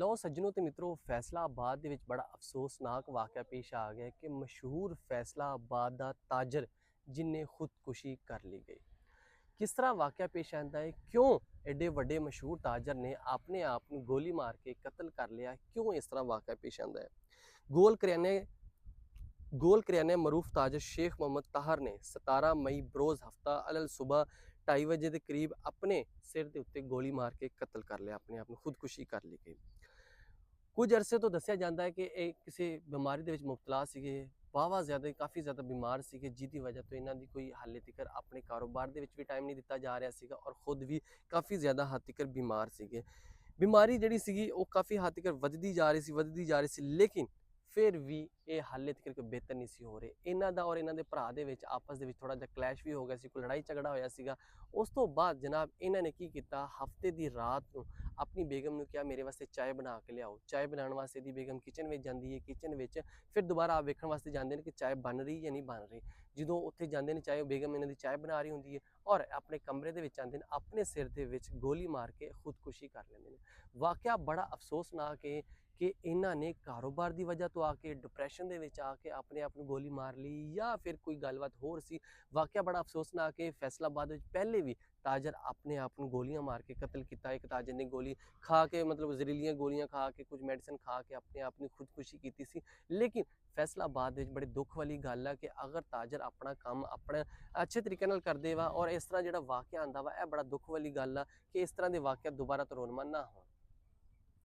ਲਓ ਸੱਜਣੋ ਤੇ ਮਿੱਤਰੋ, ਫੈਸਲਾਬਾਦ ਦੇ ਵਿੱਚ ਬੜਾ ਅਫਸੋਸਨਾਕ ਵਾਕਿਆ ਪੇਸ਼ ਆ ਗਿਆ ਕਿ ਮਸ਼ਹੂਰ ਫੈਸਲਾਬਾਦ ਦਾ ਤਾਜਰ ਜਿਨੇ ਖੁਦਕੁਸ਼ੀ ਕਰ ਲਈ ਗਈ। ਕਿਸ ਤਰ੍ਹਾਂ ਵਾਕਿਆ ਪੇਸ਼ ਆਂਦਾ ਹੈ, ਕਿਉਂ ਐਡੇ ਵੱਡੇ ਮਸ਼ਹੂਰ ਤਾਜਰ ਨੇ ਆਪਣੇ ਆਪ ਨੂੰ ਗੋਲੀ ਮਾਰ ਕੇ ਕਤਲ ਕਰ ਲਿਆ, ਕਿਉਂ ਇਸ ਤਰ੍ਹਾਂ ਵਾਕਿਆ ਪੇਸ਼ ਆਂਦਾ ਹੈ। ਗੋਲ ਕਰਿਆਨੇ ਮरूफ ताजर शेख मोहम्मद ताहर ने 17 मई बरोज़ हफ्ता अलल सुबह 2:30 ਵਜੇ ਦੇ ਕਰੀਬ ਆਪਣੇ ਸਿਰ ਦੇ ਉੱਤੇ ਗੋਲੀ ਮਾਰ ਕੇ ਕਤਲ ਕਰ ਲਿਆ, ਆਪਣੇ ਆਪ ਨੂੰ ਖੁਦਕੁਸ਼ੀ ਕਰ ਲਈ ਗਈ। ਕੁਝ ਅਰਸੇ ਤੋਂ ਦੱਸਿਆ ਜਾਂਦਾ ਹੈ ਕਿ ਇਹ ਕਿਸੇ ਬਿਮਾਰੀ ਦੇ ਵਿੱਚ ਮੁਬਤਲਾ ਸੀਗੇ, ਕਾਫੀ ਜ਼ਿਆਦਾ ਬਿਮਾਰ ਸੀਗੇ, ਜਿਹਦੀ ਵਜ੍ਹਾ ਤੋਂ ਇਹਨਾਂ ਦੀ ਕੋਈ ਹਾਲੇ ਤੱਕ ਆਪਣੇ ਕਾਰੋਬਾਰ ਦੇ ਵਿੱਚ ਵੀ ਟਾਈਮ ਨਹੀਂ ਦਿੱਤਾ ਜਾ ਰਿਹਾ ਸੀਗਾ ਔਰ ਖੁਦ ਵੀ ਕਾਫੀ ਜ਼ਿਆਦਾ ਹੱਦ ਤੱਕ ਬਿਮਾਰ ਸੀਗੇ। ਬਿਮਾਰੀ ਜਿਹੜੀ ਸੀਗੀ ਉਹ ਕਾਫੀ ਹੱਦ ਤੱਕ ਵੱਧਦੀ ਜਾ ਰਹੀ ਸੀ ਲੇਕਿਨ ਫਿਰ ਵੀ ਇਹ ਹਾਲੇ ਤੱਕ ਕੋਈ ਬਿਹਤਰ ਨਹੀਂ ਸੀ ਹੋ ਰਹੇ। ਇਹਨਾਂ ਦਾ ਔਰ ਇਹਨਾਂ ਦੇ ਭਰਾ ਦੇ ਵਿੱਚ ਆਪਸ ਦੇ ਵਿੱਚ ਥੋੜਾ ਜਿਹਾ ਕਲੈਸ਼ ਵੀ ਹੋ ਗਿਆ ਸੀ, ਕੋਈ ਲੜਾਈ ਝਗੜਾ ਹੋਇਆ ਸੀਗਾ। ਉਸ ਤੋਂ ਬਾਅਦ ਜਨਾਬ ਇਹਨਾਂ ਨੇ ਕੀ ਕੀਤਾ, ਹਫਤੇ ਦੀ ਰਾਤ ਨੂੰ ਆਪਣੀ ਬੇਗਮ ਨੂੰ ਕਿਹਾ ਮੇਰੇ ਵਾਸਤੇ ਚਾय ਬਣਾ ਕੇ ਲਿਆਓ। ਚਾय ਬਣਾਉਣ ਵਾਸਤੇ ਦੀ ਬੇਗਮ ਕਿਚਨ ਵਿੱਚ ਜਾਂਦੀ ਹੈ, ਕਿਚਨ ਵਿੱਚ ਫਿਰ ਦੁਬਾਰਾ ਆਪ ਵੇਖਣ ਵਾਸਤੇ ਜਾਂਦੇ ਨੇ ਕਿ ਚਾय ਬਣ ਰਹੀ ਜਾਂ ਨਹੀਂ ਬਣ ਰਹੀ। ਜਦੋਂ ਉੱਥੇ ਜਾਂਦੇ ਨੇ ਚਾय ਬੇਗਮ ਇਹਨਾਂ ਦੀ ਚਾय ਬਣਾ ਰਹੀ ਹੁੰਦੀ ਹੈ ਔਰ ਆਪਣੇ ਕਮਰੇ ਦੇ ਵਿੱਚ ਆਉਂਦੇ ਨੇ, ਆਪਣੇ ਸਿਰ ਦੇ ਵਿੱਚ ਗੋਲੀ ਮਾਰ ਕੇ ਖੁਦਕੁਸ਼ੀ ਕਰ ਲੈਂਦੇ ਨੇ। ਵਾਕਿਆ ਬੜਾ ਅਫਸੋਸਨਾਕ ਹੈ ਕਿ ਇਹਨਾਂ ਨੇ ਕਾਰੋਬਾਰ ਦੀ ਵਜ੍ਹਾ ਤੋਂ ਆ ਕੇ ਡਿਪਰੈਸ਼ਨ ਦੇ ਵਿੱਚ ਆ ਕੇ ਆਪਣੇ ਆਪ ਨੂੰ ਗੋਲੀ ਮਾਰ ਲਈ ਜਾਂ ਫਿਰ ਕੋਈ ਗੱਲਬਾਤ ਹੋਰ ਸੀ। ਵਾਕਿਆ ਬੜਾ ਅਫਸੋਸਨਾਕ ਹੈ। ਫੈਸਲਾਬਾਦ ਵਿੱਚ ਪਹਿਲੇ ਵੀ ਤਾਜਰ ਆਪਣੇ ਆਪ ਨੂੰ ਗੋਲੀਆਂ ਮਾਰ ਕੇ ਕਤਲ ਕੀਤਾ। ਇੱਕ ਤਾਜਰ ਨੇ ਗੋਲੀ ਖਾ ਕੇ ਮਤਲਬ ਜ਼ਹਿਰੀਲੀਆਂ ਗੋਲੀਆਂ ਖਾ ਕੇ ਕੁਝ ਮੈਡੀਸਨ ਖਾ ਕੇ ਆਪਣੇ ਆਪ ਨੂੰ ਖੁਦਕੁਸ਼ੀ ਕੀਤੀ ਸੀ। ਲੇਕਿਨ ਫੈਸਲਾਬਾਦ ਵਿੱਚ ਬੜੇ ਦੁੱਖ ਵਾਲੀ ਗੱਲ ਹੈ ਕਿ ਅਗਰ ਤਾਜਰ ਆਪਣਾ ਕੰਮ ਆਪਣੇ ਅੱਛੇ ਤਰੀਕੇ ਨਾਲ ਕਰਦੇ ਵਾ ਔਰ ਇਸ ਤਰ੍ਹਾਂ ਜਿਹੜਾ ਵਾਕਿਆ ਆਂਦਾ ਵਾ, ਇਹ ਬੜਾ ਦੁੱਖ ਵਾਲੀ ਗੱਲ ਆ ਕਿ ਇਸ ਤਰ੍ਹਾਂ ਦੇ ਵਾਕਿਆ ਦੁਬਾਰਾ ਤੋਂ ਰੋਨਮਾ ਨਾ ਹੋਣ।